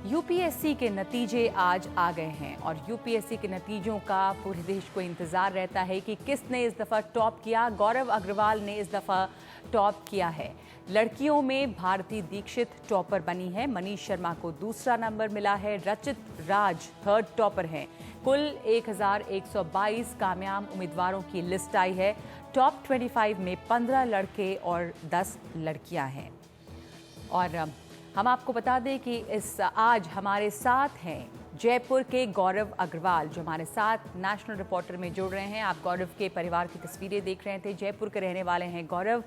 UPSC के नतीजे आज आ गए हैं और यूपीएससी के नतीजों का पूरे देश को इंतजार रहता है कि किसने इस दफा टॉप किया। गौरव अग्रवाल ने इस दफा टॉप किया है। लड़कियों में भारती दीक्षित टॉपर बनी है, मनीष शर्मा को दूसरा नंबर मिला है, रचित राज थर्ड टॉपर हैं। कुल 1122 कामयाब उम्मीदवारों की लिस्ट आई है। टॉप 25 में 15 लड़के और 10 लड़कियां हैं। और हम आपको बता दें कि आज हमारे साथ हैं जयपुर के गौरव अग्रवाल, जो हमारे साथ नेशनल रिपोर्टर में जुड़ रहे हैं। आप गौरव के परिवार की तस्वीरें देख रहे थे। जयपुर के रहने वाले हैं गौरव,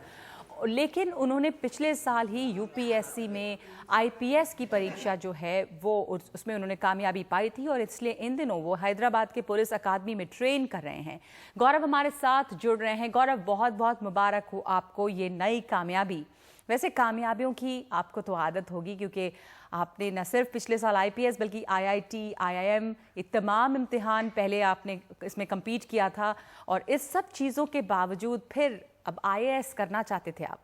लेकिन उन्होंने पिछले साल ही यूपीएससी में आईपीएस की परीक्षा जो है वो उसमें उन्होंने कामयाबी पाई थी और इसलिए इन दिनों वो हैदराबाद के पुलिस अकादमी में ट्रेन कर रहे हैं। गौरव हमारे साथ जुड़ रहे हैं। गौरव, बहुत बहुत मुबारक हो आपको ये नई कामयाबी। वैसे कामयाबियों की आपको तो आदत होगी, क्योंकि आपने न सिर्फ पिछले साल आईपीएस बल्कि आईआईटी, आईआईएम, ये तमाम इम्तिहान पहले आपने इसमें कम्पीट किया था और इस सब चीज़ों के बावजूद फिर अब आईएएस करना चाहते थे आप।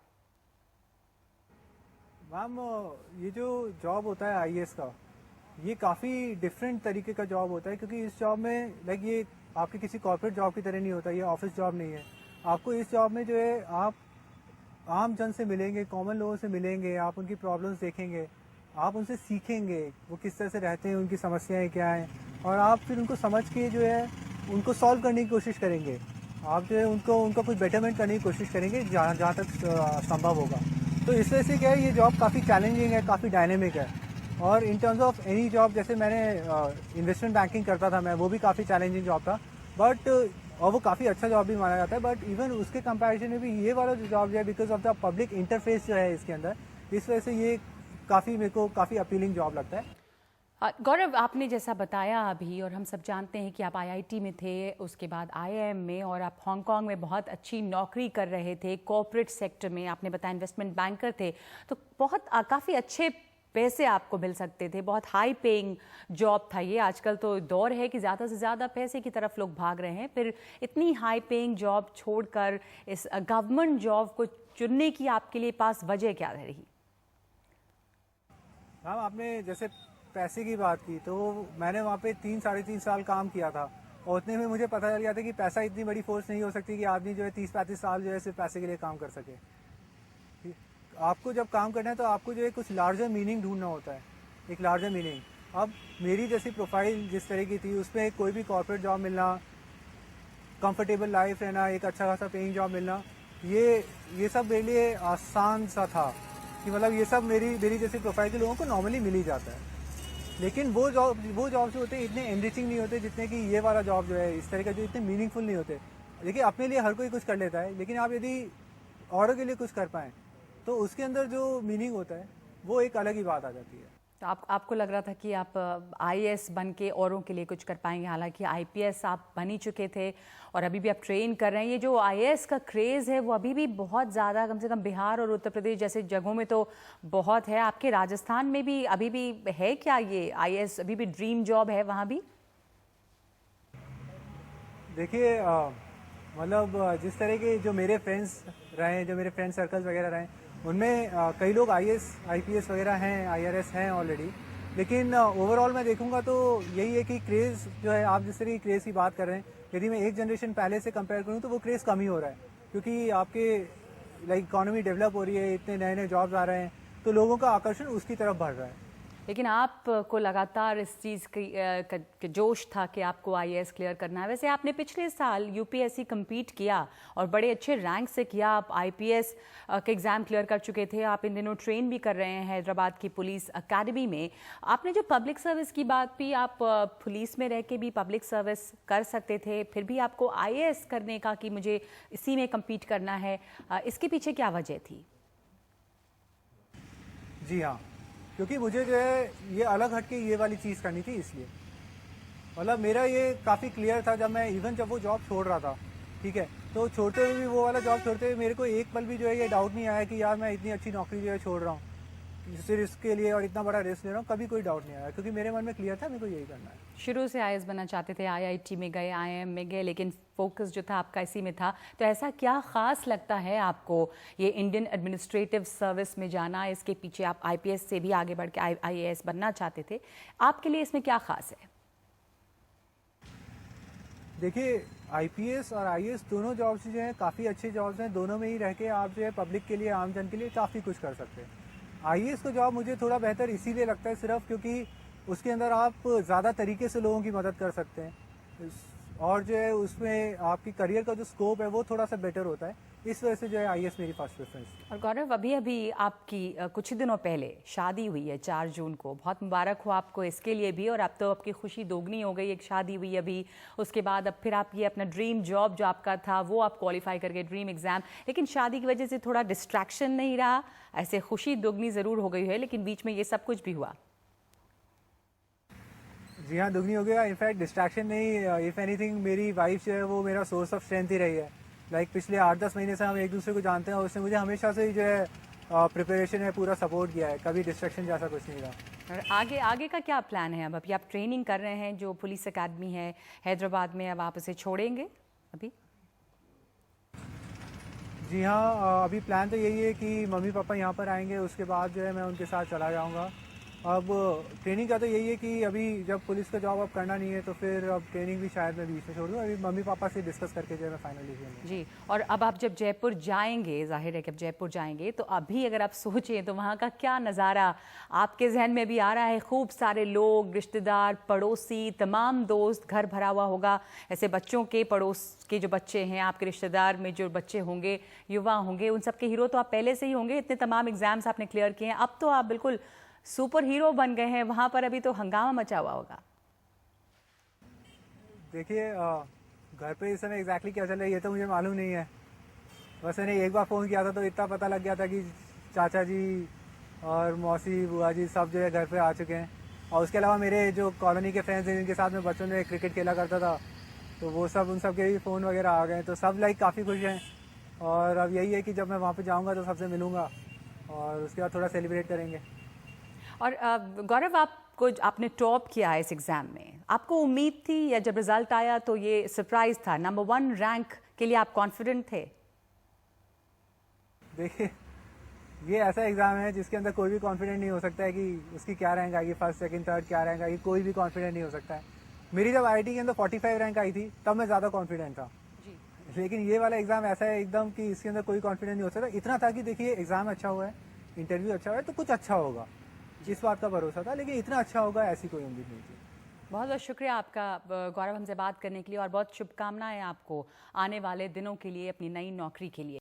मैम, ये जो जॉब होता है आईएएस का, ये काफ़ी डिफरेंट तरीके का जॉब होता है, क्योंकि इस जॉब में ये आपके किसी कॉर्पोरेट जॉब की तरह नहीं होता। ये ऑफिस जॉब नहीं है। आपको इस जॉब में जो है आप आम जन से मिलेंगे, कॉमन लोगों से मिलेंगे, आप उनकी प्रॉब्लम्स देखेंगे, आप उनसे सीखेंगे वो किस तरह से रहते हैं, उनकी समस्याएं क्या हैं, और आप फिर उनको समझ के जो है उनको सॉल्व करने की कोशिश करेंगे। आप जो है उनका कुछ बेटरमेंट करने की कोशिश करेंगे जहाँ तक संभव होगा। तो इस वजह से क्या है, ये जॉब काफ़ी चैलेंजिंग है, काफ़ी डायनेमिक है। और in terms of any job, जैसे मैंने इन्वेस्टमेंट बैंकिंग करता था मैं, वो भी काफ़ी चैलेंजिंग जॉब था, बट और वो काफ़ी अच्छा जॉब भी माना जाता है। बट इवन उसके कंपैरिजन में भी ये वाला जो जॉब जो है, because of the public interface जो है इसके अंदर, इस वजह से ये मेरे को काफ़ी अपीलिंग जॉब लगता है। गौरव, आपने जैसा बताया अभी, और हम सब जानते हैं कि आप आईआईटी में थे, उसके बाद आईआईएम में, और आप हांगकांग में बहुत अच्छी नौकरी कर रहे थे कॉर्पोरेट सेक्टर में। आपने बताया इन्वेस्टमेंट बैंकर थे, तो बहुत काफ़ी अच्छे पैसे आपको मिल सकते थे, बहुत हाई पेइंग जॉब था ये। आजकल तो दौर है कि ज़्यादा से ज़्यादा पैसे की तरफ लोग भाग रहे हैं। फिर इतनी हाई पेइंग जॉब छोड़कर इस गवर्नमेंट जॉब को चुनने की आपके लिए पास वजह क्या रही? हाँ, आपने जैसे पैसे की बात की, तो मैंने वहाँ पे 3-3.5 साल काम किया था, और उतने में मुझे पता चल गया था कि पैसा इतनी बड़ी फोर्स नहीं हो सकती कि आदमी जो है 30-35 साल जो है सिर्फ पैसे के लिए काम कर सके। आपको जब काम करना है तो आपको जो है कुछ लार्जर मीनिंग ढूंढना होता है, एक लार्जर मीनिंग। अब मेरी जैसी प्रोफाइल जिस तरह की थी, उसमें कोई भी कॉर्पोरेट जॉब मिलना, कंफर्टेबल लाइफ रहना, एक अच्छा खासा पेइंग जॉब मिलना, ये सब मेरे लिए आसान सा था कि मतलब ये सब मेरी जैसी प्रोफाइल के लोगों को नॉर्मली मिल ही जाता है। लेकिन वो जॉब जो होते हैं इतने एनरिचिंग नहीं होते जितने कि ये वाला जॉब जो है, इस तरह का जो इतने मीनिंगफुल नहीं होते। देखिए, अपने लिए हर कोई कुछ कर लेता है, लेकिन आप यदि औरों के लिए कुछ कर पाएँ तो उसके अंदर जो मीनिंग होता है वो एक अलग ही बात आ जाती है। तो आपको लग रहा था कि आप आईएएस बन के औरों के लिए कुछ कर पाएंगे, हालांकि आईपीएस आप बन ही चुके थे और अभी भी आप ट्रेन कर रहे हैं। ये जो आईएएस का क्रेज़ है वो अभी भी बहुत ज़्यादा, कम से कम बिहार और उत्तर प्रदेश जैसे जगहों में तो बहुत है। आपके राजस्थान में भी अभी भी है क्या ये आईएएस, अभी भी ड्रीम जॉब है वहाँ भी? देखिए, मतलब जिस तरह के जो मेरे फ्रेंड्स रहे, जो मेरे फ्रेंड सर्कल्स वगैरह रहे, उनमें कई लोग आईएएस आईपीएस वगैरह हैं, आईआरएस हैं ऑलरेडी। लेकिन ओवरऑल मैं देखूंगा तो यही है कि क्रेज़ जो है, आप जिस तरह की क्रेज़ की बात कर रहे हैं, यदि मैं एक जनरेशन पहले से कंपेयर करूं तो वो क्रेज़ कम ही हो रहा है, क्योंकि आपके इकॉनमी डेवलप हो रही है, इतने नए नए जॉब्स आ रहे हैं, तो लोगों का आकर्षण उसकी तरफ बढ़ रहा है। लेकिन आपको लगातार इस चीज़ की जोश था कि आपको आईएएस क्लियर करना है। वैसे आपने पिछले साल यूपीएससी कम्पीट किया और बड़े अच्छे रैंक से किया। आप आईपीएस के एग्ज़ाम क्लियर कर चुके थे। आप इन दिनों ट्रेन भी कर रहे हैं हैदराबाद की पुलिस अकेडमी में। आपने जो पब्लिक सर्विस की बात की, आप पुलिस में रह के भी पब्लिक सर्विस कर सकते थे, फिर भी आपको आईएएस करने का कि मुझे इसी में कम्पीट करना है, इसके पीछे क्या वजह थी? जी हाँ, क्योंकि मुझे जो है ये अलग हटके ये वाली चीज़ करनी थी, इसलिए मतलब मेरा ये काफ़ी क्लियर था। जब वो जॉब छोड़ रहा था, ठीक है, तो छोड़ते हुए भी वो वाला जॉब छोड़ते हुए मेरे को एक पल भी जो है ये डाउट नहीं आया कि यार मैं इतनी अच्छी नौकरी जो है छोड़ रहा हूँ, सिर्फ इसके लिए और इतना बड़ा रिस्क ले रहा हूँ, कभी कोई डाउट नहीं आया, क्योंकि मेरे मन में क्लियर था मेरे को यही करना है। शुरू से आईएएस बनना चाहते थे, आईआईटी में गए, आईआईएम में गए, लेकिन फोकस जो था आपका इसी में था। तो ऐसा क्या खास लगता है आपको ये इंडियन एडमिनिस्ट्रेटिव सर्विस में जाना? इसके पीछे आप आईपीएस से भी आगे बढ़ के आईएएस बनना चाहते थे, आपके लिए इसमें क्या खास है? देखिए, आईपीएस और आईएएस दोनों जॉब्स जो हैं काफ़ी अच्छे जॉब्स हैं। दोनों में ही रह के आप जो है पब्लिक के लिए, आम जन के लिए काफ़ी कुछ कर सकते हैं। आईएएस का जॉब मुझे थोड़ा बेहतर इसीलिए लगता है सिर्फ क्योंकि उसके अंदर आप ज़्यादा तरीके से लोगों की मदद कर सकते हैं, और जो है उसमें आपकी करियर का जो स्कोप है वो थोड़ा सा बेटर होता है। इस वजह से जो है आईएएस मेरी फर्स्ट प्रेफरेंस। और गौरव, अभी अभी आपकी कुछ ही दिनों पहले शादी हुई है 4 जून को। बहुत मुबारक हो आपको इसके लिए भी, और अब तो आपकी खुशी दोगुनी हो गई। एक शादी हुई अभी, उसके बाद अब फिर आप ये अपना ड्रीम जॉब जो आपका था वो आप क्वालिफाई कर गए, ड्रीम एग्जाम। लेकिन शादी की वजह से थोड़ा डिस्ट्रैक्शन नहीं रहा? ऐसे खुशी दोगुनी ज़रूर हो गई है, लेकिन बीच में ये सब कुछ भी हुआ। जी हाँ, दुगनी हो गया। इनफैक्ट डिस्ट्रैक्शन नहीं, इफ़ एनीथिंग मेरी वाइफ जो है वो मेरा सोर्स ऑफ स्ट्रेंथ ही रही है। लाइक पिछले 8-10 महीने से हम एक दूसरे को जानते हैं, और उसने मुझे हमेशा से ही जो है प्रिपरेशन में पूरा सपोर्ट किया है। कभी डिस्ट्रैक्शन जैसा कुछ नहीं रहा। और आगे आगे का क्या प्लान है? अब अभी आप ट्रेनिंग कर रहे हैं, जो पुलिस अकेडमी है हैदराबाद में, अब आप उसे छोड़ेंगे अभी? जी हाँ, अभी प्लान तो यही है कि मम्मी पापा यहाँ पर आएंगे, उसके बाद जो है मैं उनके साथ चला जाऊँगा। अब ट्रेनिंग का तो यही है कि अभी जब पुलिस का जॉब अब करना नहीं है तो फिर अब ट्रेनिंग भी शायद मैं बीच में छोड़ दूँ। अभी मम्मी पापा से डिस्कस करके जो है मैं फाइनल डिसीजन लूँगा। जी, और अब आप जब जयपुर जाएंगे, जाहिर है कि अब जयपुर जाएंगे, तो अभी अगर आप सोचें तो वहाँ का क्या नज़ारा आपके जहन में भी आ रहा है? खूब सारे लोग, रिश्तेदार, पड़ोसी, तमाम दोस्त, घर भरा हुआ होगा। ऐसे बच्चों के, पड़ोस के जो बच्चे हैं, आपके रिश्तेदार में जो बच्चे होंगे, युवा होंगे, उन सब के हीरो तो आप पहले से ही होंगे। इतने तमाम एग्जाम्स आपने क्लियर किए हैं, अब तो आप बिल्कुल सुपर हीरो बन गए हैं। वहाँ पर अभी तो हंगामा मचा हुआ होगा। देखिए, घर पे इस समय एग्जैक्टली क्या चल रहा है ये तो मुझे मालूम नहीं है। बस मैंने एक बार फ़ोन किया था तो इतना पता लग गया था कि चाचा जी और मौसी, बुआ जी सब जो है घर पे आ चुके हैं। और उसके अलावा मेरे जो कॉलोनी के फ्रेंड्स हैं जिनके साथ मैं बचपन में क्रिकेट खेला करता था, तो वो सब, उन सब के भी फ़ोन वगैरह आ गए, तो सब लाइक काफ़ी खुश हैं। और अब यही है कि जब मैं वहाँ पे जाऊँगा तो सबसे मिलूँगा और उसके बाद थोड़ा सेलिब्रेट करेंगे। और गौरव, आपने टॉप किया है इस एग्ज़ाम में, आपको उम्मीद थी या जब रिजल्ट आया तो ये सरप्राइज था? नंबर 1 रैंक के लिए आप कॉन्फिडेंट थे? देखिए, ये ऐसा एग्ज़ाम है जिसके अंदर कोई भी कॉन्फिडेंट नहीं हो सकता है कि उसकी क्या रैंक आएगी, फर्स्ट सेकंड थर्ड क्या रैंक आएगी, कोई भी कॉन्फिडेंट नहीं हो सकता है। मेरी जब आईआईटी के अंदर 45 रैंक आई थी तब मैं ज़्यादा कॉन्फिडेंट था जी। लेकिन ये वाला एग्ज़ाम ऐसा है एकदम कि इसके अंदर कोई कॉन्फिडेंस नहीं हो सकता। इतना था कि देखिए एग्ज़ाम अच्छा हुआ है, इंटरव्यू अच्छा हुआ है, तो कुछ अच्छा होगा, इस बात का भरोसा था। लेकिन इतना अच्छा होगा ऐसी कोई उम्मीद नहीं थी। बहुत बहुत शुक्रिया आपका गौरव, हमसे बात करने के लिए, और बहुत शुभकामनाएं आपको आने वाले दिनों के लिए, अपनी नई नौकरी के लिए।